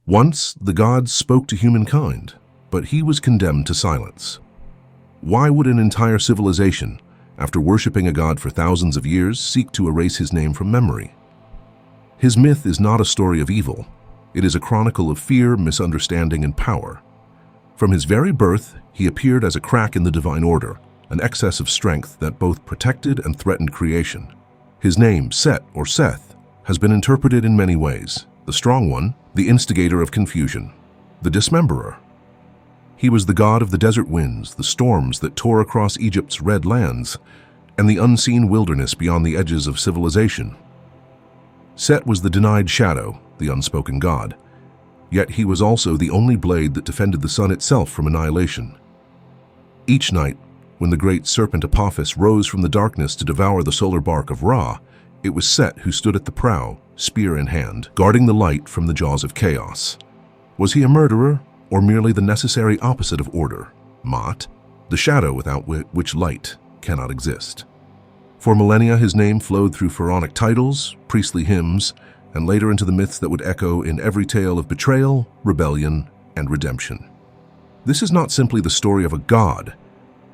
Once, the gods spoke to humankind, but he was condemned to silence. Why would an entire civilization, after worshipping a god for thousands of years, seek to erase his name from memory? His myth is not a story of evil. It is a chronicle of fear, misunderstanding, and power. From his very birth, he appeared as a crack in the divine order, an excess of strength that both protected and threatened creation. His name, Set or Seth, has been interpreted in many ways. The strong one, the instigator of confusion, the dismemberer. He was the god of the desert winds, the storms that tore across Egypt's red lands, and the unseen wilderness beyond the edges of civilization. Set was the denied shadow, the unspoken god. Yet he was also the only blade that defended the sun itself from annihilation. Each night, when the great serpent Apophis rose from the darkness to devour the solar bark of Ra, it was Set who stood at the prow, spear in hand, guarding the light from the jaws of chaos. Was he a murderer, or merely the necessary opposite of order, Ma'at, the shadow without which light cannot exist? For millennia, his name flowed through pharaonic titles, priestly hymns, and later into the myths that would echo in every tale of betrayal, rebellion, and redemption. This is not simply the story of a god.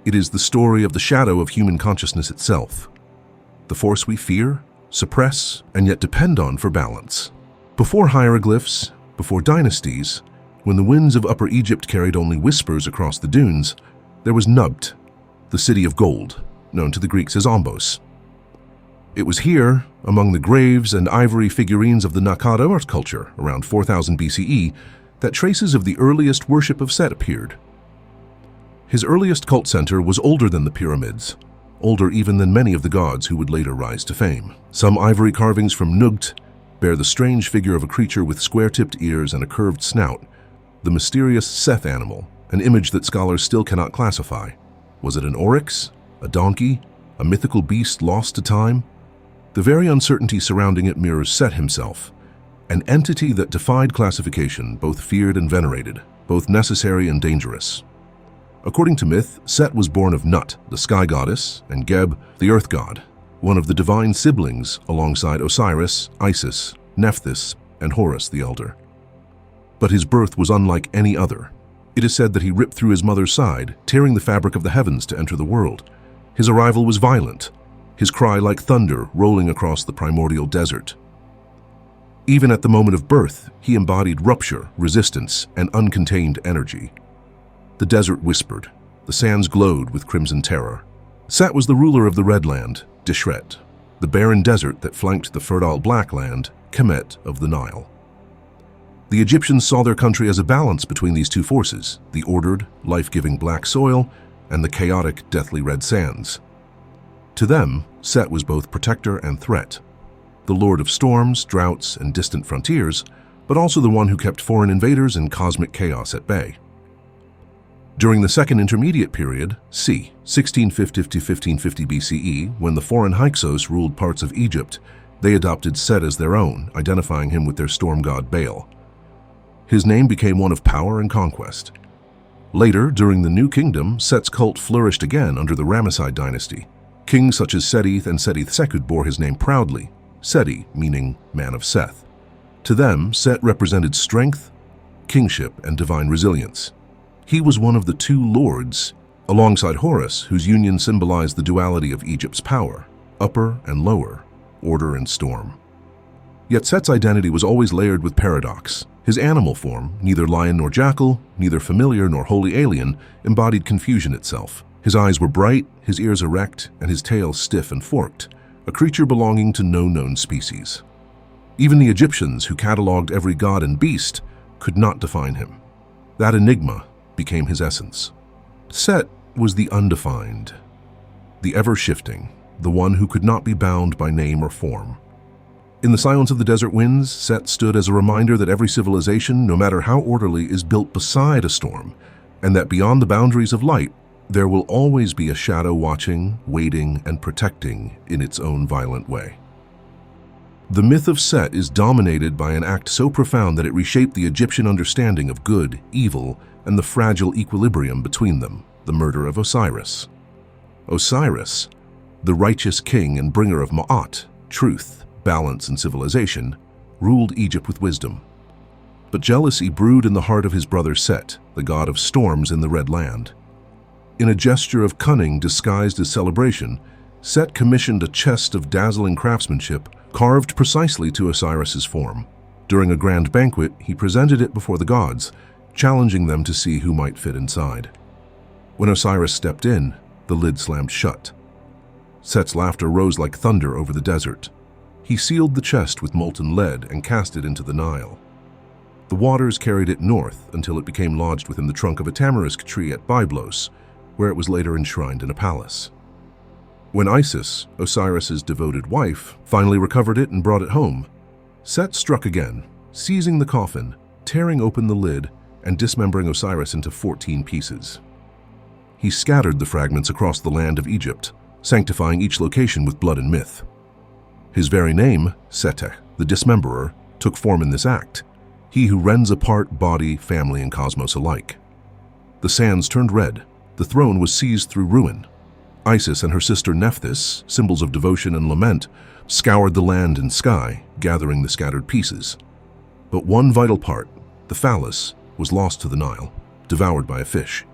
It is the story of the shadow of human consciousness itself, the force we fear, suppress, and yet depend on for balance. Before hieroglyphs, before dynasties, when the winds of Upper Egypt carried only whispers across the dunes, there was Nubt, the city of gold, known to the Greeks as Ombos. It was here, among the graves and ivory figurines of the Akkad art culture around 4000 BCE, that traces of the earliest worship of Set appeared. His earliest cult center was older than the pyramids, older even than many of the gods who would later rise to fame. Some ivory carvings from Nugt bear the strange figure of a creature with square-tipped ears and a curved snout, the mysterious Seth animal, an image that scholars still cannot classify. Was it an oryx, a donkey, a mythical beast lost to time? The very uncertainty surrounding it mirrors Set himself, an entity that defied classification, both feared and venerated, both necessary and dangerous. According to myth, Set was born of Nut, the sky goddess, and Geb, the earth god, one of the divine siblings alongside Osiris, Isis, Nephthys, and Horus the elder. But his birth was unlike any other. It is said that he ripped through his mother's side, tearing the fabric of the heavens to enter the world. His arrival was violent, his cry like thunder rolling across the primordial desert. Even at the moment of birth, he embodied rupture, resistance, and uncontained energy. The desert whispered, the sands glowed with crimson terror. Set was the ruler of the Red Land, Dishret, the barren desert that flanked the fertile Black Land, Kemet of the Nile. The Egyptians saw their country as a balance between these two forces, the ordered, life-giving black soil and the chaotic, deathly red sands. To them, Set was both protector and threat, the lord of storms, droughts, and distant frontiers, but also the one who kept foreign invaders and cosmic chaos at bay. During the Second Intermediate Period, c. 1650 to 1550 BCE, when the foreign Hyksos ruled parts of Egypt, they adopted Set as their own, identifying him with their storm god Baal. His name became one of power and conquest. Later, during the New Kingdom, Set's cult flourished again under the Ramesside dynasty. Kings such as Seti and Seti-Sekut bore his name proudly, Seti meaning man of Seth. To them, Set represented strength, kingship, and divine resilience. He was one of the two lords, alongside Horus, whose union symbolized the duality of Egypt's power, upper and lower, order and storm. Yet Set's identity was always layered with paradox. His animal form, neither lion nor jackal, neither familiar nor wholly alien, embodied confusion itself. His eyes were bright, his ears erect, and his tail stiff and forked, a creature belonging to no known species. Even the Egyptians, who catalogued every god and beast, could not define him. That enigma became his essence. Set was the undefined, the ever-shifting, the one who could not be bound by name or form. In the silence of the desert winds, Set stood as a reminder that every civilization, no matter how orderly, is built beside a storm, and that beyond the boundaries of light, there will always be a shadow watching, waiting, and protecting in its own violent way. The myth of Set is dominated by an act so profound that it reshaped the Egyptian understanding of good, evil, and the fragile equilibrium between them, the murder of Osiris. Osiris, the righteous king and bringer of Ma'at, truth, balance, and civilization, ruled Egypt with wisdom. But jealousy brewed in the heart of his brother Set, the god of storms in the Red Land. In a gesture of cunning disguised as celebration, Set commissioned a chest of dazzling craftsmanship carved precisely to Osiris's form. During a grand banquet, he presented it before the gods, challenging them to see who might fit inside. When Osiris stepped in, the lid slammed shut. Set's laughter rose like thunder over the desert. He sealed the chest with molten lead and cast it into the Nile. The waters carried it north until it became lodged within the trunk of a tamarisk tree at Byblos, where it was later enshrined in a palace. When Isis, Osiris's devoted wife, finally recovered it and brought it home, Set struck again, seizing the coffin, tearing open the lid, and dismembering Osiris into 14 pieces. He scattered the fragments across the land of Egypt, sanctifying each location with blood and myth. His very name, Sete, the dismemberer, took form in this act, he who rends apart body, family, and cosmos alike. The sands turned red, the throne was seized through ruin. Isis and her sister Nephthys, symbols of devotion and lament, scoured the land and sky, gathering the scattered pieces. But one vital part, the phallus, was lost to the Nile, devoured by a fish.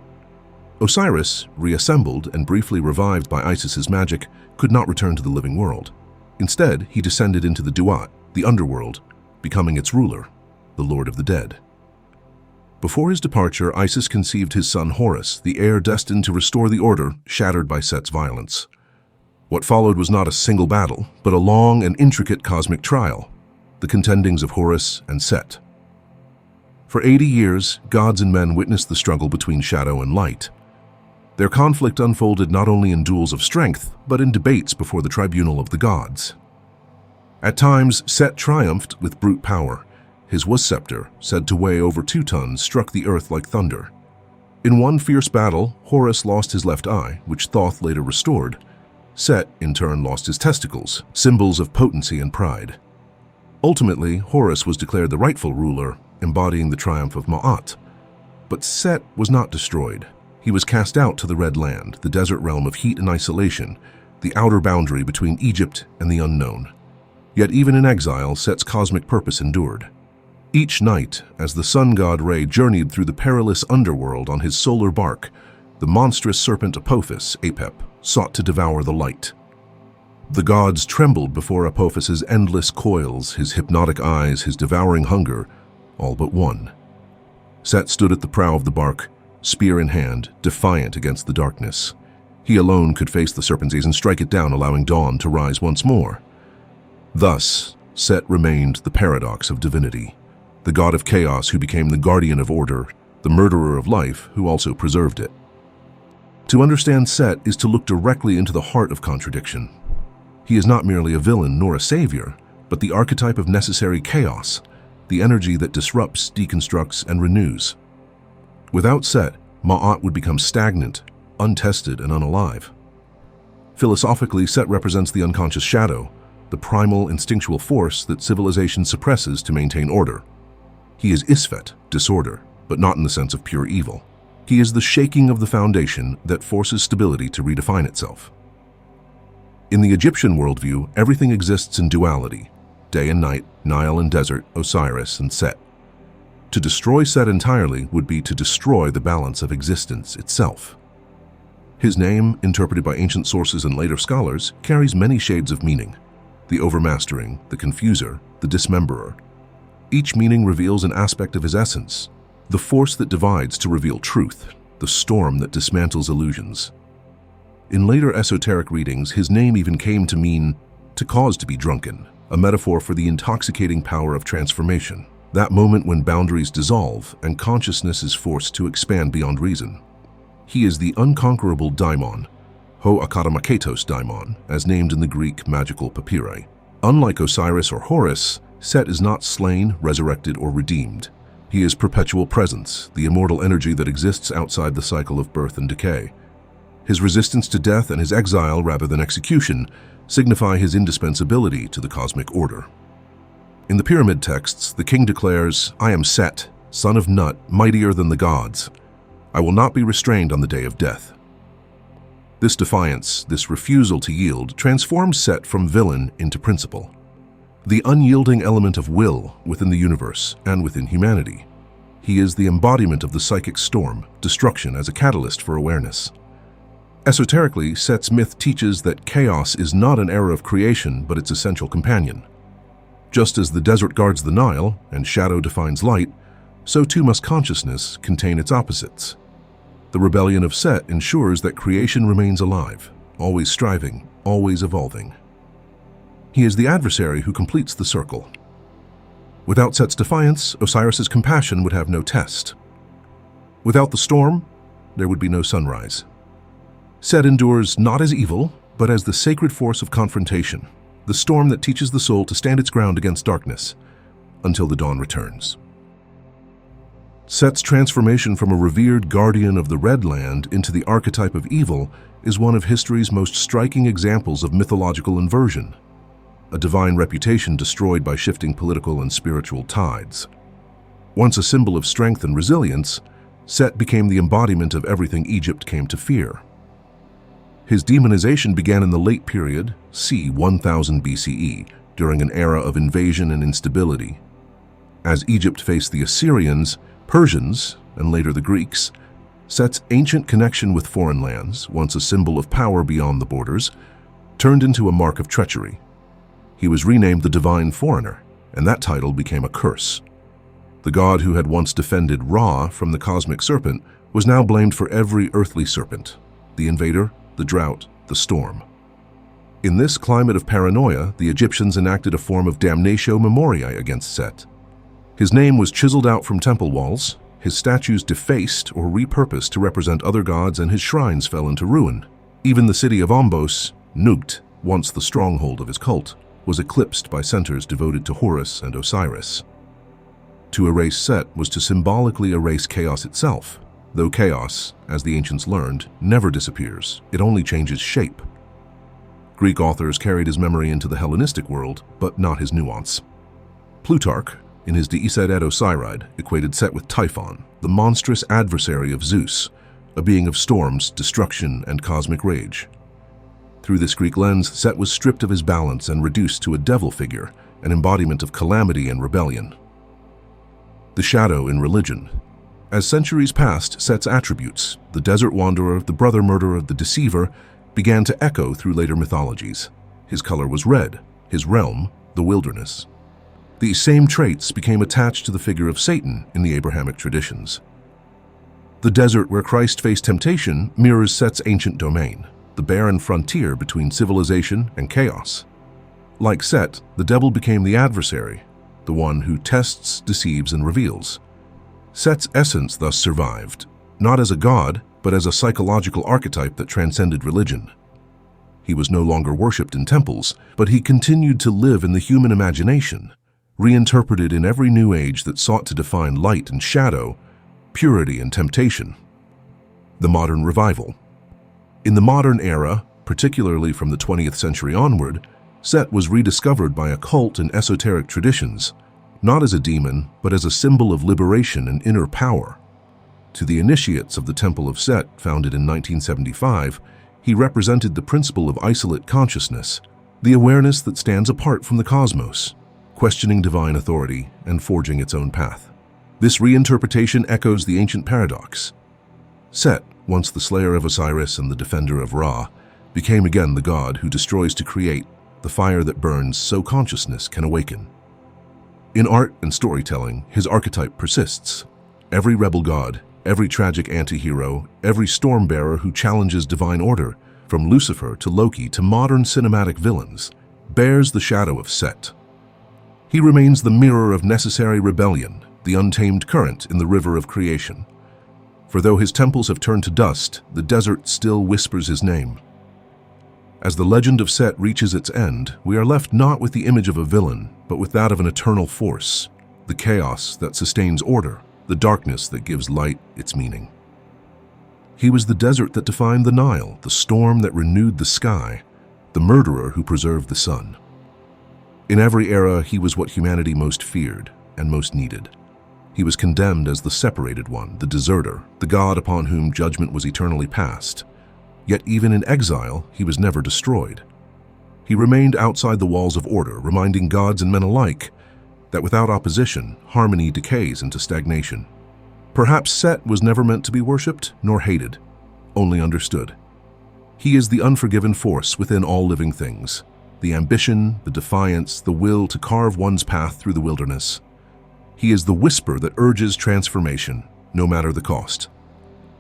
Osiris, reassembled and briefly revived by Isis's magic, could not return to the living world. Instead, he descended into the Duat, the underworld, becoming its ruler, the Lord of the Dead. Before his departure, Isis conceived his son Horus, the heir destined to restore the order shattered by Set's violence. What followed was not a single battle, but a long and intricate cosmic trial, the contendings of Horus and Set. For 80 years, gods and men witnessed the struggle between shadow and light. Their conflict unfolded not only in duels of strength, but in debates before the tribunal of the gods. At times, Set triumphed with brute power. His scepter, said to weigh over 2 tons, struck the earth like thunder. In one fierce battle, Horus lost his left eye, which Thoth later restored. Set, in turn, lost his testicles, symbols of potency and pride. Ultimately, Horus was declared the rightful ruler, embodying the triumph of Ma'at. But Set was not destroyed. He was cast out to the Red Land, the desert realm of heat and isolation, the outer boundary between Egypt and the unknown. Yet even in exile, Set's cosmic purpose endured. Each night, as the sun god Re journeyed through the perilous underworld on his solar bark, the monstrous serpent Apophis, Apep, sought to devour the light. The gods trembled before Apophis's endless coils, his hypnotic eyes, his devouring hunger, all but one. Set stood at the prow of the bark, spear in hand, defiant against the darkness. He alone could face the serpent's gaze and strike it down, allowing dawn to rise once more. Thus, Set remained the paradox of divinity, the god of chaos who became the guardian of order, the murderer of life who also preserved it. To understand Set is to look directly into the heart of contradiction. He is not merely a villain nor a savior, but the archetype of necessary chaos, the energy that disrupts, deconstructs, and renews. Without Set, Ma'at would become stagnant, untested, and unalive. Philosophically, Set represents the unconscious shadow, the primal instinctual force that civilization suppresses to maintain order. He is Isfet, disorder, but not in the sense of pure evil. He is the shaking of the foundation that forces stability to redefine itself. In the Egyptian worldview, everything exists in duality: day and night, Nile and desert, Osiris and Set. To destroy Set entirely would be to destroy the balance of existence itself. His name, interpreted by ancient sources and later scholars, carries many shades of meaning: the overmastering, the confuser, the dismemberer. Each meaning reveals an aspect of his essence, the force that divides to reveal truth, the storm that dismantles illusions. In later esoteric readings, his name even came to mean to cause to be drunken, a metaphor for the intoxicating power of transformation, that moment when boundaries dissolve and consciousness is forced to expand beyond reason. He is the unconquerable daimon, Ho Akadamaketos daimon, as named in the Greek magical papyri. Unlike Osiris or Horus, Set is not slain, resurrected, or redeemed. He is perpetual presence, the immortal energy that exists outside the cycle of birth and decay. His resistance to death and his exile rather than execution signify his indispensability to the cosmic order. In the pyramid texts, the king declares, "I am Set, son of Nut, mightier than the gods. I will not be restrained on the day of death." This defiance, this refusal to yield, transforms Set from villain into principle. the unyielding element of will within the universe and within humanity. He is the embodiment of the psychic storm, destruction as a catalyst for awareness. Esoterically, Set's myth teaches that chaos is not an era of creation, but its essential companion. Just as the desert guards the Nile and shadow defines light, so too must consciousness contain its opposites. The rebellion of Set ensures that creation remains alive, always striving, always evolving. He is the adversary who completes the circle. Without Set's defiance, Osiris's compassion would have no test. Without the storm, there would be no sunrise. Set endures not as evil, but as the sacred force of confrontation, the storm that teaches the soul to stand its ground against darkness until the dawn returns. Set's transformation from a revered guardian of the Red Land into the archetype of evil is one of history's most striking examples of mythological inversion, a divine reputation destroyed by shifting political and spiritual tides. Once a symbol of strength and resilience, Set became the embodiment of everything Egypt came to fear. His demonization began in the late period, c. 1000 BCE, during an era of invasion and instability. As Egypt faced the Assyrians, Persians, and later the Greeks, Set's ancient connection with foreign lands, once a symbol of power beyond the borders, turned into a mark of treachery. He was renamed the Divine Foreigner, and that title became a curse. The god who had once defended Ra from the cosmic serpent was now blamed for every earthly serpent, the invader, the drought, the storm. In this climate of paranoia, the Egyptians enacted a form of damnatio memoriae against Set. His name was chiseled out from temple walls, his statues defaced or repurposed to represent other gods, and his shrines fell into ruin. Even the city of Ombos, Nubt, once the stronghold of his cult, was eclipsed by centers devoted to Horus and Osiris. To erase Set was to symbolically erase chaos itself, though chaos, as the ancients learned, never disappears, it only changes shape. Greek authors carried his memory into the Hellenistic world, but not his nuance. Plutarch, in his De Iced et Osiride, equated Set with Typhon, the monstrous adversary of Zeus, a being of storms, destruction, and cosmic rage. Through this Greek lens, Set was stripped of his balance and reduced to a devil figure, an embodiment of calamity and rebellion. The shadow in religion. As centuries passed, Set's attributes, the desert wanderer, the brother murderer, the deceiver, began to echo through later mythologies. His color was red, his realm, the wilderness. These same traits became attached to the figure of Satan in the Abrahamic traditions. The desert where Christ faced temptation mirrors Set's ancient domain, the barren frontier between civilization and chaos. Like Set, the devil became the adversary, the one who tests, deceives, and reveals. Set's essence thus survived, not as a god, but as a psychological archetype that transcended religion. He was no longer worshipped in temples, but he continued to live in the human imagination, reinterpreted in every new age that sought to define light and shadow, purity and temptation. The modern revival. In the modern era, particularly from the 20th century onward, Set was rediscovered by occult and esoteric traditions, not as a demon, but as a symbol of liberation and inner power. To the initiates of the Temple of Set, founded in 1975, he represented the principle of isolate consciousness, the awareness that stands apart from the cosmos, questioning divine authority and forging its own path. This reinterpretation echoes the ancient paradox. Set, once the slayer of Osiris and the defender of Ra, became again the god who destroys to create, the fire that burns so consciousness can awaken. In art and storytelling, his archetype persists. Every rebel god, every tragic anti-hero, every storm-bearer who challenges divine order, from Lucifer to Loki to modern cinematic villains, bears the shadow of Set. He remains the mirror of necessary rebellion, the untamed current in the river of creation. For though his temples have turned to dust, the desert still whispers his name. As the legend of Set reaches its end, we are left not with the image of a villain, but with that of an eternal force, the chaos that sustains order, the darkness that gives light its meaning. He was the desert that defined the Nile, the storm that renewed the sky, the murderer who preserved the sun. In every era, he was what humanity most feared and most needed. He was condemned as the separated one, the deserter, the god upon whom judgment was eternally passed. Yet even in exile, he was never destroyed. He remained outside the walls of order, reminding gods and men alike that without opposition, harmony decays into stagnation. Perhaps Set was never meant to be worshipped nor hated, only understood. He is the unforgiven force within all living things, the ambition, the defiance, the will to carve one's path through the wilderness. He is the whisper that urges transformation, no matter the cost.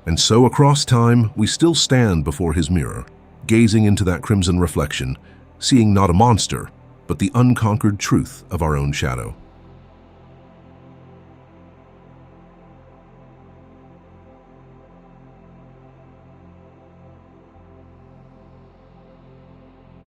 And so across time, we still stand before his mirror, gazing into that crimson reflection, seeing not a monster, but the unconquered truth of our own shadow.